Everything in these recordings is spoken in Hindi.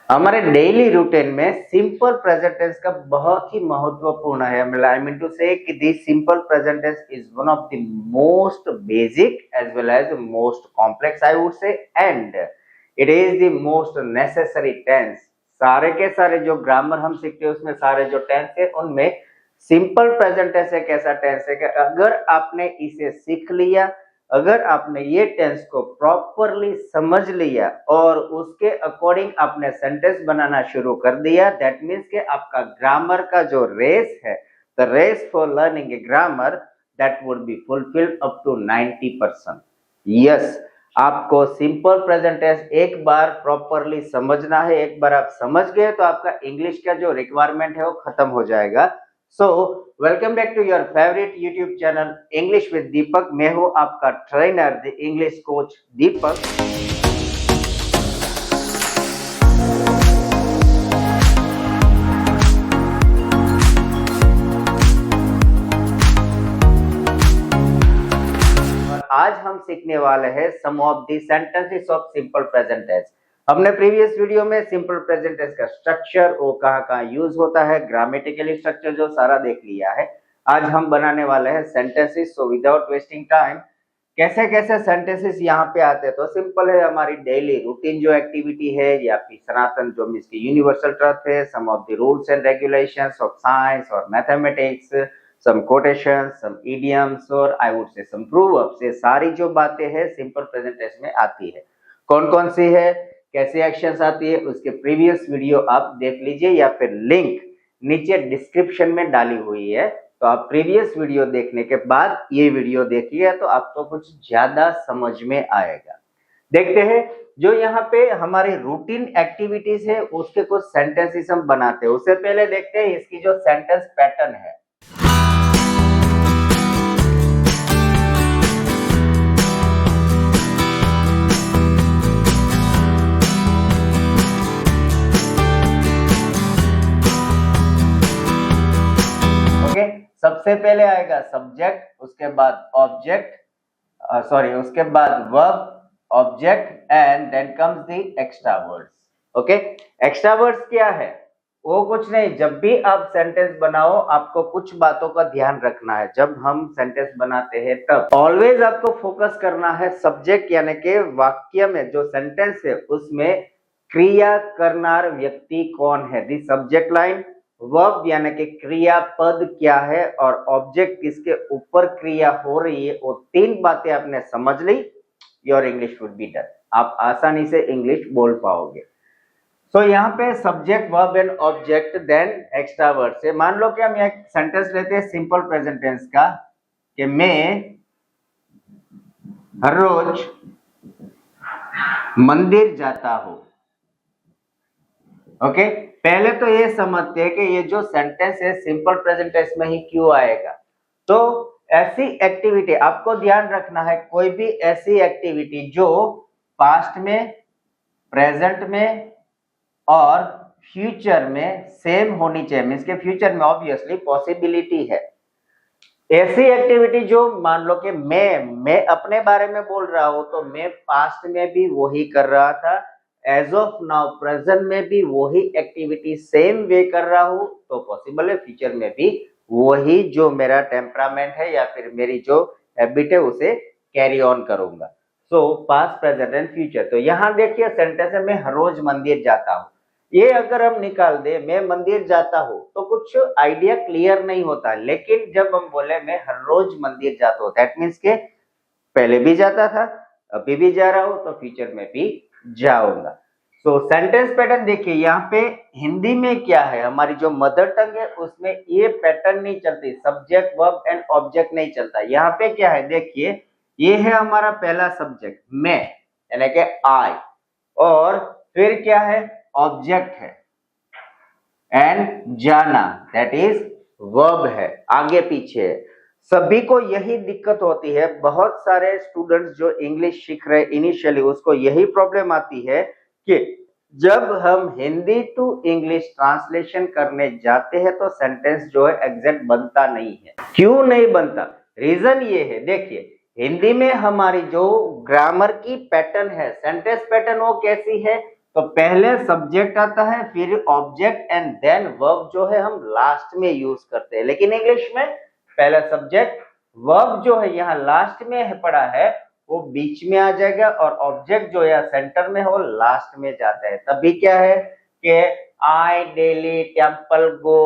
हमारे डेली रूटीन में सिंपल प्रेजेंट टेंस का बहुत ही महत्वपूर्ण है। आई मीन टू से कि this simple present tense is one of the most basic as well as most complex I would say, and it is the most necessary tense. सारे के सारे जो ग्रामर हम सीखते हैं उसमें सारे जो टेंस है उनमें सिंपल प्रेजेंट टेंस एक ऐसा टेंस है कि अगर आपने इसे सीख लिया, अगर आपने ये टेंस को प्रॉपरली समझ लिया और उसके अकॉर्डिंग आपने सेंटेंस बनाना शुरू कर दिया, दैट मीन्स कि आपका ग्रामर का जो रेस है, the race for learning a grammar, that would be fulfilled up to 90%। Yes, आपको सिंपल प्रेजेंट टेंस एक बार प्रॉपरली समझना है। एक बार आप समझ गए तो आपका इंग्लिश का जो रिक्वायरमेंट है वो खत्म हो जाएगा। So welcome back to your favourite YouTube channel English with Deepak. मैं हूं आपका trainer the English coach Deepak. और आज हम सीखने वाले हैं some of the sentences of simple present tense. हमने प्रीवियस वीडियो में सिंपल प्रेजेंट टेंस का स्ट्रक्चर, वो कहाँ यूज होता है, ग्रामेटिकली स्ट्रक्चर जो सारा देख लिया है। आज हम बनाने वाले हैं sentences. So without wasting time, कैसे कैसे सेंटेंसेस यहाँ पे आते हैं, तो सिंपल है, हमारी डेली रूटीन जो एक्टिविटी है या फिर सनातन जो मीन्स की यूनिवर्सल ट्रुथ है, some of the rules and regulations of science और mathematics, some quotations, some idioms और आई वुड से सम प्रूवर्ब्स, ये सारी जो बातें हैं सिंपल प्रेजेंट टेंस में आती है। कौन कौन सी है, कैसे एक्शंस आती है, उसके प्रीवियस वीडियो आप देख लीजिए या फिर लिंक नीचे डिस्क्रिप्शन में डाली हुई है। तो आप प्रीवियस वीडियो देखने के बाद ये वीडियो देखिए तो आपको कुछ ज्यादा समझ में आएगा। देखते हैं जो यहाँ पे हमारी रूटीन एक्टिविटीज है उसके कुछ सेंटेंसेस हम बनाते हैं। उससे पहले देखते हैं इसकी जो सेंटेंस पैटर्न है। सबसे पहले आएगा सब्जेक्ट, उसके बाद ऑब्जेक्ट, उसके बाद verb, object and then comes the extra words. Okay, extra words क्या है? वो कुछ नहीं, जब भी आप सेंटेंस बनाओ आपको कुछ बातों का ध्यान रखना है। जब हम सेंटेंस बनाते हैं तब ऑलवेज आपको फोकस करना है सब्जेक्ट, यानी कि वाक्य में जो सेंटेंस है उसमें क्रिया करनार व्यक्ति कौन है, दी सब्जेक्ट लाइन। वर्ब यानी कि क्रियापद क्या है और ऑब्जेक्ट किसके ऊपर क्रिया हो रही है, वो तीन बातें आपने समझ ली, your English would be done. आप आसानी से इंग्लिश बोल पाओगे। सो यहाँ पे subject, verb and object then extra word से। मान लो कि हम एक सेंटेंस लेते हैं सिंपल प्रेजेंट टेंस का कि मैं हर रोज मंदिर जाता हूं। ओके, पहले तो ये समझते हैं कि ये जो सेंटेंस है सिंपल प्रेजेंट टेंस में ही क्यों आएगा। तो ऐसी एक्टिविटी आपको ध्यान रखना है, कोई भी ऐसी एक्टिविटी जो पास्ट में, प्रेजेंट में और फ्यूचर में सेम होनी चाहिए। मीन्स के फ्यूचर में ऑब्वियसली पॉसिबिलिटी है। ऐसी एक्टिविटी जो मान लो कि मैं अपने बारे में बोल रहा हूं तो मैं पास्ट में भी वही कर रहा था, एज ऑफ नाउ प्रेजेंट में भी वही एक्टिविटी सेम वे कर रहा हूं, तो पॉसिबल है फ्यूचर में भी वही जो मेरा टेम्परामेंट है या फिर मेरी जो हैबिट है उसे कैरी ऑन करूंगा। सो पास्ट, प्रेजेंट एंड फ्यूचर। तो यहाँ देखिए सेंटेंस है मैं हर रोज मंदिर जाता हूँ। ये अगर हम निकाल दे मैं मंदिर जाता हूँ तो कुछ आइडिया क्लियर नहीं होता, लेकिन जब हम बोले मैं हर रोज मंदिर जाता हूँ, दैट मीन्स के पहले भी जाता था, अभी भी जा रहा हूँ, तो फ्यूचर में भी जाऊंगा। सो सेंटेंस पैटर्न देखिए, यहाँ पे हिंदी में क्या है, हमारी जो मदर टंग है उसमें ये पैटर्न नहीं चलती, सब्जेक्ट, वर्ब एंड ऑब्जेक्ट नहीं चलता। यहाँ पे क्या है देखिए, ये है हमारा पहला सब्जेक्ट मैं यानी कि आई, और फिर क्या है ऑब्जेक्ट है एंड जाना, दैट इज वर्ब है, आगे पीछे। सभी को यही दिक्कत होती है, बहुत सारे स्टूडेंट्स जो इंग्लिश सीख रहे इनिशियली उसको यही प्रॉब्लम आती है कि जब हम हिंदी टू इंग्लिश ट्रांसलेशन करने जाते हैं तो सेंटेंस जो है एग्जैक्ट बनता नहीं है। क्यों नहीं बनता? रीजन ये है, देखिए हिंदी में हमारी जो ग्रामर की पैटर्न है, सेंटेंस पैटर्न, वो कैसी है, तो पहले सब्जेक्ट आता है, फिर ऑब्जेक्ट एंड देन वर्ब जो है हम लास्ट में यूज करते हैं। लेकिन इंग्लिश में पहला सब्जेक्ट, वर्ब जो है यहाँ लास्ट में पड़ा है वो बीच में आ जाएगा, और ऑब्जेक्ट जो है सेंटर में वो लास्ट में जाता है। तभी क्या है कि I daily temple go,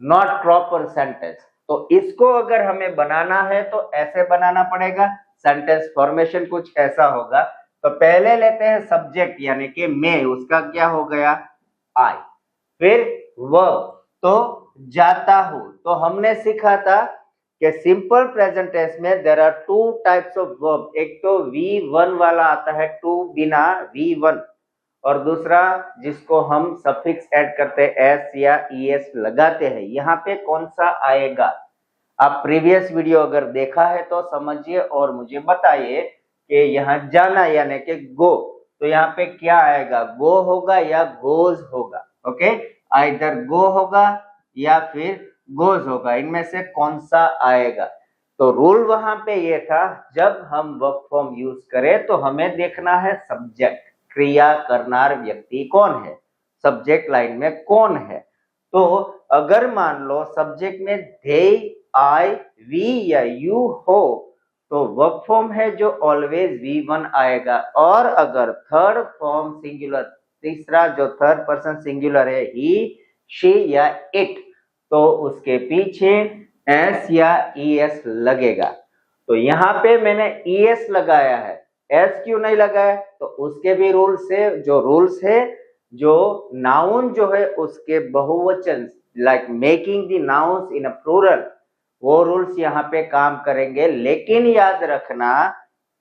not proper sentence. तो इसको अगर हमें बनाना है तो ऐसे बनाना पड़ेगा, सेंटेंस फॉर्मेशन कुछ ऐसा होगा। तो पहले लेते हैं सब्जेक्ट यानी कि मैं, उसका क्या हो गया आई, फिर वर्ब तो जाता हूं। तो हमने सीखा था कि सिंपल प्रेजेंट टेंस में there are two types of verb, एक तो V1 वाला आता है टू बिना V1, और दूसरा जिसको हम सफिक्स ऐड करते हैं एस या ईएस लगाते हैं। यहाँ पे कौन सा आएगा? आप प्रीवियस वीडियो अगर देखा है तो समझिए और मुझे बताइए कि यहाँ जाना यानी कि गो, तो यहाँ पे क्या आएगा? गो होगा या गोज होगा? ओके, आइदर गो होगा या फिर गोज होगा, इनमें से कौन सा आएगा? तो रूल वहां पे ये था, जब हम वर्ब फॉर्म यूज करें तो हमें देखना है सब्जेक्ट, क्रिया करनार व्यक्ति कौन है, सब्जेक्ट लाइन में कौन है। तो अगर मान लो सब्जेक्ट में दे, आई, वी या यू हो तो वर्ब फॉर्म है जो ऑलवेज V1 आएगा। और अगर थर्ड फॉर्म सिंगुलर, तीसरा जो थर्ड पर्सन सिंगुलर है ही, शी या इट, तो उसके पीछे एस या ईएस लगेगा। तो यहाँ पे मैंने ईएस लगाया है, एस क्यों नहीं लगाया? तो उसके भी रूल्स है, जो रूल्स है, जो नाउन जो है उसके बहुवचन, like making the nouns in a plural, वो रूल्स यहाँ पे काम करेंगे। लेकिन याद रखना,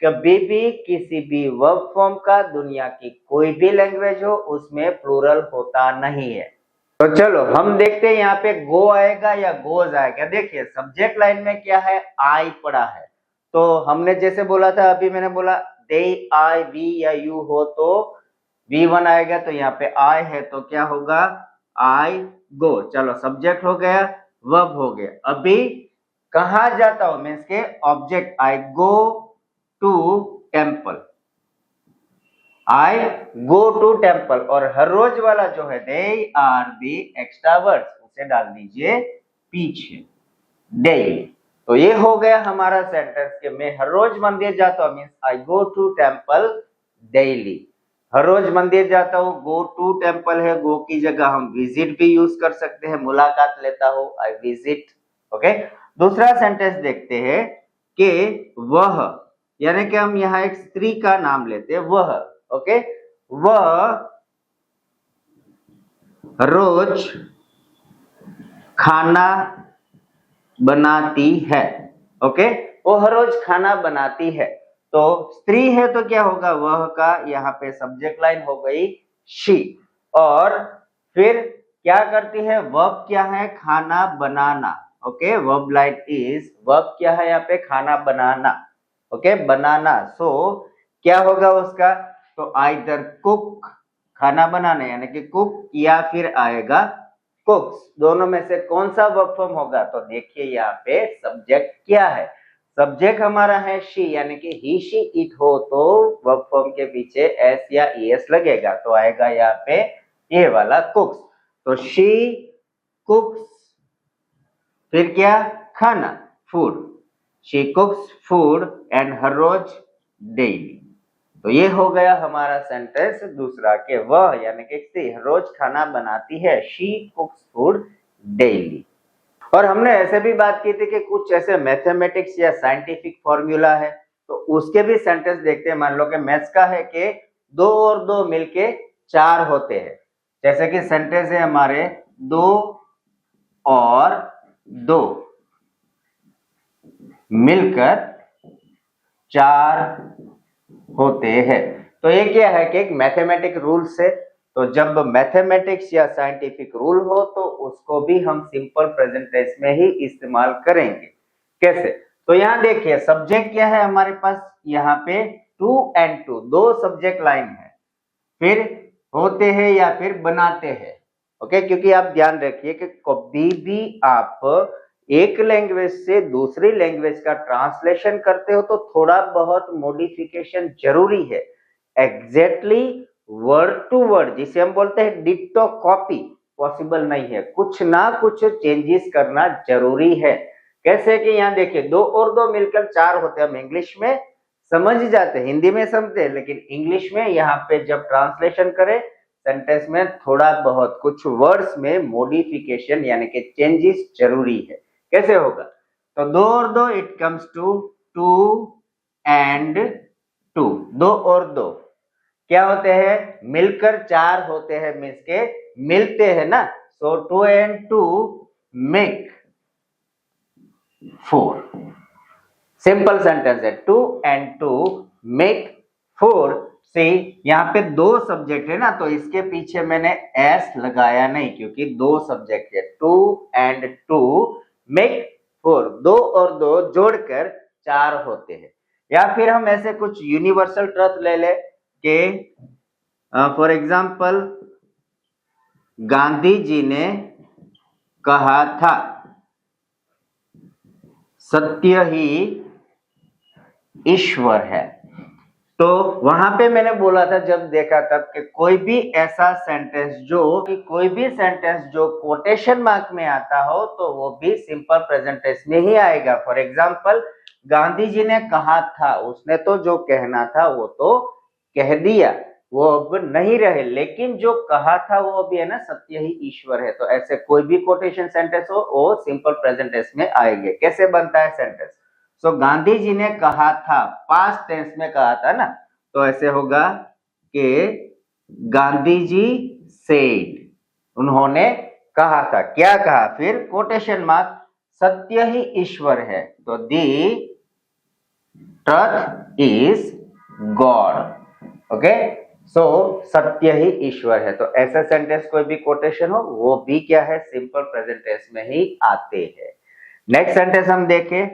कभी भी किसी भी वर्ब फॉर्म का दुनिया की कोई भी लैंग्वेज हो उसमें प्लूरल होता नहीं है। तो चलो हम देखते हैं यहाँ पे गो आएगा या गोज आएगा। देखिए सब्जेक्ट लाइन में क्या है, आई पड़ा है, तो हमने जैसे बोला था, अभी मैंने बोला दे, आई, वी या यू हो तो V1 आएगा, तो यहाँ पे आई है तो क्या होगा? आई गो। चलो सब्जेक्ट हो गया, वर्ब हो गया। अभी कहा जाता हूं, मीन्स के object, I go to temple, I go to temple, और हर रोज वाला जो है they are the extra words, उसे डाल दीजिए पीछे, डेली। तो ये हो गया हमारा सेंटेंस कि मैं हर रोज मंदिर जाता हूँ, means I go to temple daily. हर रोज मंदिर जाता हूँ, गो टू टेम्पल है, गो की जगह हम विजिट भी यूज कर सकते हैं, मुलाकात लेता हूँ, आई विजिट। ओके, दूसरा सेंटेंस देखते हैं कि वह, यानी कि हम यहाँ एक स्त्री का नाम लेते हैं, वह। ओके, वह रोज खाना बनाती है। ओके, वो हर रोज खाना बनाती है। तो स्त्री है तो क्या होगा? वह का यहाँ पे सब्जेक्ट लाइन हो गई शी, और फिर क्या करती है? वर्ब क्या है? खाना बनाना। Okay, verb line is, verb क्या है यहाँ पे? खाना बनाना। ओके, बनाना। सो क्या होगा उसका? तो आइदर कुक, खाना बनाना यानी कि कुक, या फिर आएगा कुक्स। दोनों में से कौन सा वर्ब फॉर्म होगा? तो देखिए यहाँ पे सब्जेक्ट क्या है, सब्जेक्ट हमारा है शी, यानी कि ही, शी, इट हो तो वर्ब फॉर्म के पीछे एस या ईएस लगेगा, तो आएगा यहाँ पे ये वाला कुक्स। तो शी कुक्स, फिर क्या? खाना, food, she cooks food and हर रोज डेली। तो ये हो गया हमारा सेंटेंस दूसरा, कि वह यानी कि स्त्री हर रोज खाना बनाती है, शी कुक्स फूड डेली। और हमने ऐसे भी बात की थी कि कुछ ऐसे मैथमेटिक्स या साइंटिफिक फॉर्मूला है, तो उसके भी सेंटेंस देखते हैं। मान लो कि मैथ्स का है कि 2 और 2 मिलके 4 होते हैं, जैसे कि सेंटेंस है हमारे 2 और 2 मिलकर 4 होते हैं। तो ये क्या है कि एक मैथमेटिक रूल्स है, तो जब मैथमेटिक्स या साइंटिफिक रूल हो तो उसको भी हम सिंपल प्रेजेंट टेंस में ही इस्तेमाल करेंगे। कैसे? तो यहाँ देखिए सब्जेक्ट क्या है हमारे पास, यहाँ पे 2 and 2, 2 सब्जेक्ट लाइन है, फिर होते हैं या फिर बनाते हैं। ओके, क्योंकि आप ध्यान रखिए कि कभी भी आप एक लैंग्वेज से दूसरी लैंग्वेज का ट्रांसलेशन करते हो तो थोड़ा बहुत मॉडिफिकेशन जरूरी है। एग्जैक्टली वर्ड टू वर्ड, जिसे हम बोलते हैं डिट्टो कॉपी, पॉसिबल नहीं है। कुछ ना कुछ चेंजेस करना जरूरी है। कैसे कि यहाँ देखिए, दो और दो मिलकर चार होते हैं। हम इंग्लिश में समझ जाते हैं, हिंदी में समझते हैं, लेकिन इंग्लिश में यहाँ पे जब ट्रांसलेशन करें सेंटेंस में थोड़ा बहुत कुछ वर्ड्स में मॉडिफिकेशन यानी कि चेंजेस जरूरी है। कैसे होगा? तो दो और दो it comes to two and two. दो और दो क्या होते हैं? मिलकर चार होते हैं, मीन्स के मिलते हैं ना। So two and two make four. Simple sentence है, two and two make four. See यहाँ पे दो सब्जेक्ट है ना, तो इसके पीछे मैंने एस लगाया नहीं, क्योंकि दो सब्जेक्ट है। Two and two make four, दो और दो जोड़कर चार होते हैं। या फिर हम ऐसे कुछ यूनिवर्सल ट्रुथ ले ले कि फॉर एग्जाम्पल गांधी जी ने कहा था सत्य ही ईश्वर है। तो वहां पे मैंने बोला था जब देखा तब कि कोई भी सेंटेंस जो कोटेशन मार्क में आता हो तो वो भी सिंपल प्रेजेंट टेंस में ही आएगा। फॉर एग्जांपल गांधी जी ने कहा था, उसने तो जो कहना था वो तो कह दिया, वो अब नहीं रहे, लेकिन जो कहा था वो अभी है ना, सत्य ही ईश्वर है। तो ऐसे कोई भी कोटेशन सेंटेंस हो वो सिंपल प्रेजेंट टेंस में आएंगे। कैसे बनता है सेंटेंस? सो गांधी जी ने कहा था, पास्ट टेंस में कहा था ना, तो ऐसे होगा कि गांधी जी सेड, उन्होंने कहा था। क्या कहा? फिर कोटेशन मार्क, सत्य ही ईश्वर है, तो दी ट्रुथ इज गॉड। ओके, सो सत्य ही ईश्वर है। तो ऐसा सेंटेंस कोई भी कोटेशन हो वो भी क्या है, सिंपल प्रेजेंट टेंस में ही आते हैं। नेक्स्ट सेंटेंस हम देखें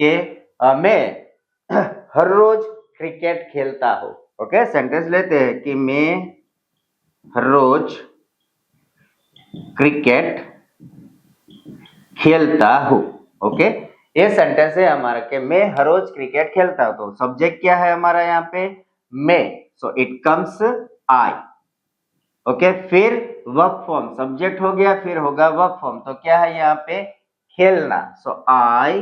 कि मैं हर रोज क्रिकेट खेलता हूं। ओके, सेंटेंस लेते हैं कि मैं हर रोज क्रिकेट खेलता हूं। ओके, ये सेंटेंस है हमारा कि मैं हर रोज क्रिकेट खेलता हूं। तो सब्जेक्ट क्या है हमारा यहाँ पे? मैं, so it comes I. Okay, फिर वर्ब फॉर्म, सब्जेक्ट हो गया, फिर होगा वर्ब फॉर्म। तो क्या है यहाँ पे? खेलना, सो आई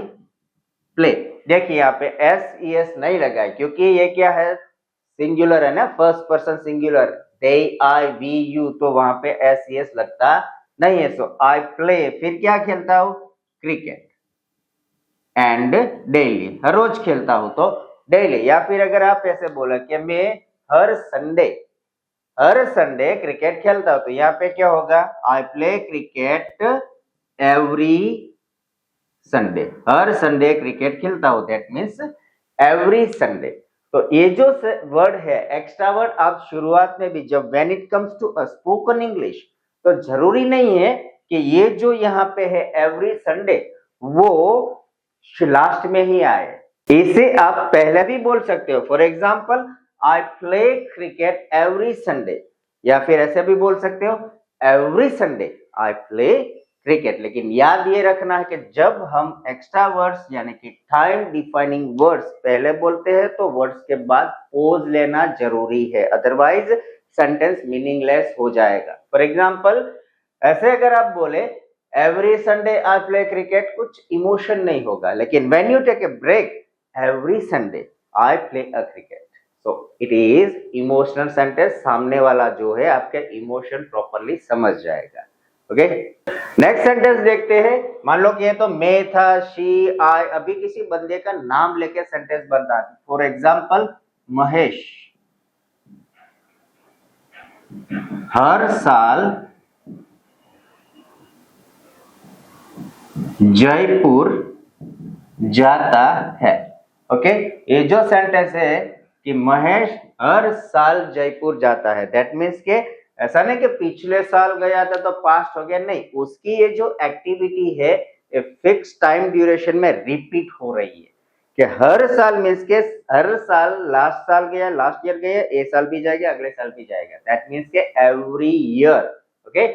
प्ले। देखिए यहाँ पे एस ई एस नहीं लगा है, क्योंकि ये क्या है, सिंगुलर है ना, first person singular, they I we you, तो वहां पे एस ई एस लगता नहीं है। सो आई प्ले, फिर क्या खेलता हूं? क्रिकेट। एंड डेली, हर रोज खेलता हूं तो डेली। या फिर अगर आप ऐसे बोला कि मैं हर संडे क्रिकेट खेलता हूं, तो यहाँ पे क्या होगा? आई प्ले क्रिकेट एवरी संडे, हर संडे क्रिकेट खेलता हूं, दैट मीन्स एवरी संडे। तो ये जो वर्ड है एक्स्ट्रा वर्ड, आप शुरुआत में भी जब when it comes to spoken English, तो जरूरी नहीं है कि ये जो यहाँ पे है एवरी संडे वो लास्ट में ही आए। इसे आप पहले भी बोल सकते हो। For example I play cricket every Sunday, या फिर ऐसे भी बोल सकते हो every Sunday I play cricket. लेकिन याद ये रखना है कि जब हम एक्स्ट्रा वर्ड्स यानी कि टाइम डिफाइनिंग वर्ड्स पहले बोलते हैं तो वर्ड्स के बाद पॉज लेना जरूरी है, अदरवाइज सेंटेंस मीनिंगलेस हो जाएगा। फॉर एग्जाम्पल ऐसे अगर आप बोले every Sunday I play cricket, कुछ इमोशन नहीं होगा, लेकिन when you take a break, every Sunday I play a cricket, so it is emotional sentence. सामने वाला जो है आपके इमोशन प्रॉपरली समझ जाएगा। ओके, नेक्स्ट सेंटेंस देखते हैं। मान लो कि ये तो मैं था, शी, आई, अभी किसी बंदे का नाम लेके सेंटेंस बनता है। फॉर एग्जाम्पल महेश हर साल जयपुर जाता है। ओके, ये जो सेंटेंस है कि महेश हर साल जयपुर जाता है, दैट मीन्स के ऐसा नहीं कि पिछले साल गया था तो पास्ट हो गया, नहीं, उसकी ये जो एक्टिविटी है फिक्स टाइम ड्यूरेशन में रिपीट हो रही है कि हर साल मीन्स के हर साल, लास्ट साल गया, लास्ट ईयर गया, ये साल भी जाएगा, अगले साल भी जाएगा, दैट मीन्स के एवरी ईयर। ओके,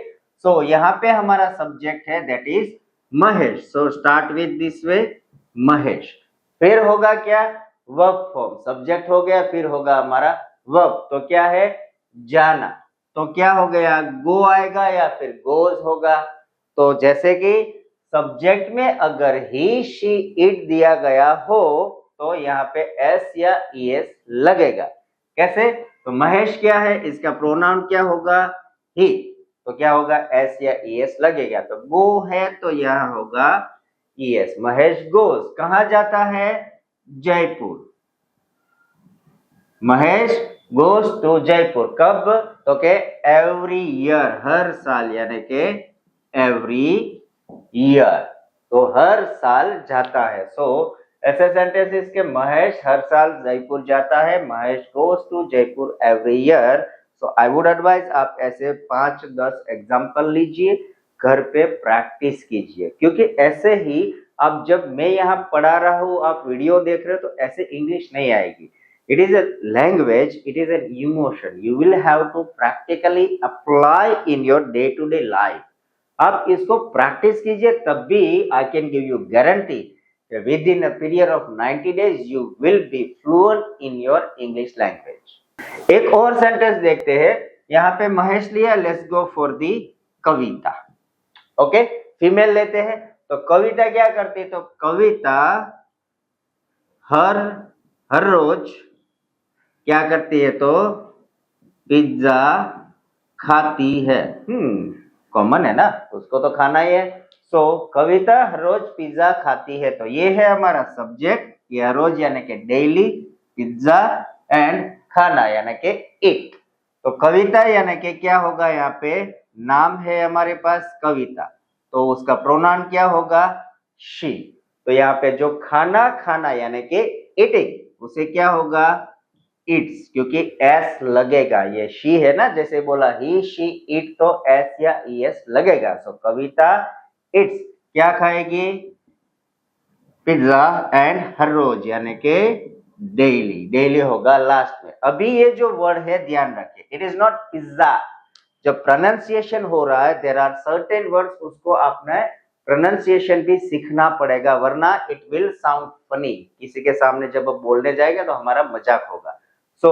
सो यहाँ पे हमारा सब्जेक्ट है that is Mahesh, so start with this way Mahesh. फिर होगा क्या? वर्ब फॉर्म, सब्जेक्ट हो गया, फिर होगा हमारा वर्ब, तो क्या है? जाना, तो क्या हो गया, गो आएगा या फिर गोज होगा। तो जैसे कि सब्जेक्ट में अगर ही शी इट दिया गया हो तो यहाँ पे एस या ईएस लगेगा। कैसे, तो महेश क्या है, इसका प्रोनाउन क्या होगा, ही, तो क्या होगा, एस या ईएस लगेगा। तो गो है तो यहाँ होगा ईएस। महेश गोज कहाँ जाता है, जयपुर। महेश गोज टू जयपुर कब, तो के एवरी ईयर, हर साल, यानी के एवरी ईयर, तो हर साल जाता है। सो ऐसे सेंटेंसेस के महेश हर साल जयपुर जाता है, Mahesh goes to Jaipur every year. So I would advise आप ऐसे 5-10 एग्जाम्पल लीजिए, घर पे प्रैक्टिस कीजिए, क्योंकि ऐसे ही आप, जब मैं यहाँ पढ़ा रहा हूँ, आप वीडियो देख रहे हो, तो ऐसे इंग्लिश नहीं आएगी। It is a language, it is an emotion. You will have to practically apply in your day-to-day life. आप इसको प्रैक्टिस कीजिए, तब भी I can give you guarantee with in a period of 90 days you will be fluent in your English language. एक और सेंटेंस देखते हैं, यहाँ पे महेश लिया, let's go for the Kavita. Okay, female लेते हैं, तो कविता क्या करती है, तो कविता हर रोज क्या करती है, तो पिज्जा खाती है। कॉमन है ना, उसको तो खाना ही है। सो कविता हर रोज पिज्जा खाती है, तो ये है हमारा सब्जेक्ट, ये रोज यानी कि डेली, पिज्जा एंड खाना यानी कि इट। तो कविता यानी कि क्या होगा, यहाँ पे नाम है हमारे पास कविता, तो उसका प्रोनाउन क्या होगा, शी। तो यहाँ पे जो खाना खाना यानी कि ईटिंग, उसे क्या होगा, इट्स, क्योंकि एस लगेगा, ये शी है ना, जैसे बोला ही शी इट, तो एस या ईएस लगेगा। सो कविता इट्स क्या खाएगी, पिज्जा एंड हर रोज यानी कि डेली, डेली होगा लास्ट में। अभी ये जो वर्ड है ध्यान रखिए, इट इज नॉट पिज्जा। जब प्रोनाउंसिएशन हो रहा है, देयर आर सर्टेन वर्ड्स, उसको आपने प्रोनाउंसिएशन भी सीखना पड़ेगा, वरना इट विल साउंड फनी। किसी के सामने जब आप बोलने जाएगा तो हमारा मजाक होगा। सो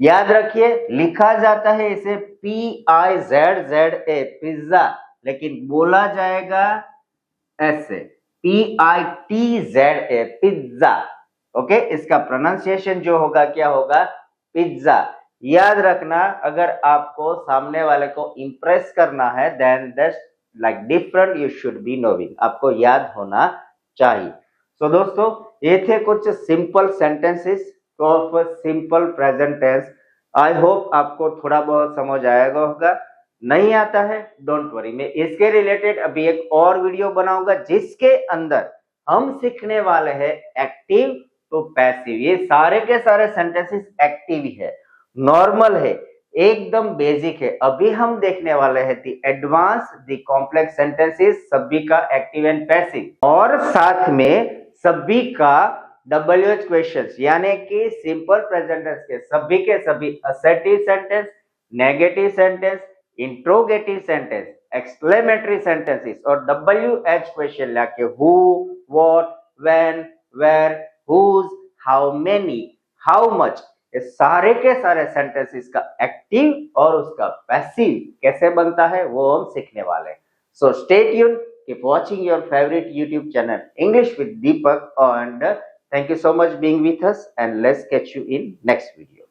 याद रखिए, लिखा जाता है इसे PIZZA, पिज्जा, लेकिन बोला जाएगा ऐसे PITZA, पिज्जा। ओके, इसका प्रोनाउंसिएशन जो होगा क्या होगा, पिज्जा। याद रखना, अगर आपको सामने वाले को इंप्रेस करना है, then that's like different, you should be knowing, आपको याद होना चाहिए। सो दोस्तों, ये थे कुछ simple sentences of simple present tense. I hope आपको थोड़ा बहुत समझ आएगा होगा। नहीं आता है, डोंट वरी, मैं इसके रिलेटेड अभी एक और वीडियो बनाऊंगा, जिसके अंदर हम सीखने वाले हैं एक्टिव तो पैसिव। ये सारे के सारे सेंटेंसेस एक्टिव ही है, नॉर्मल है, एकदम बेसिक है। अभी हम देखने वाले हैं दी एडवांस, दी कॉम्प्लेक्स सेंटेंसेस, सभी का एक्टिव एंड पैसिव, और साथ में सभी का WH क्वेश्चंस, यानी कि सिंपल प्रेजेंट टेंस के सभी assertive sentence, negative sentence, interrogative sentence, exclamatory sentences और WH क्वेश्चन लाके who, what, when, where, whose, how many, how much, ये सारे के सारे सेंटेंसेस का एक्टिव और उसका पैसिव कैसे बनता है वो हम सीखने वाले हैं। So stay tuned, keep watching your favourite YouTube channel English with Deepak, and thank you so much being with us, and let's catch you in next video.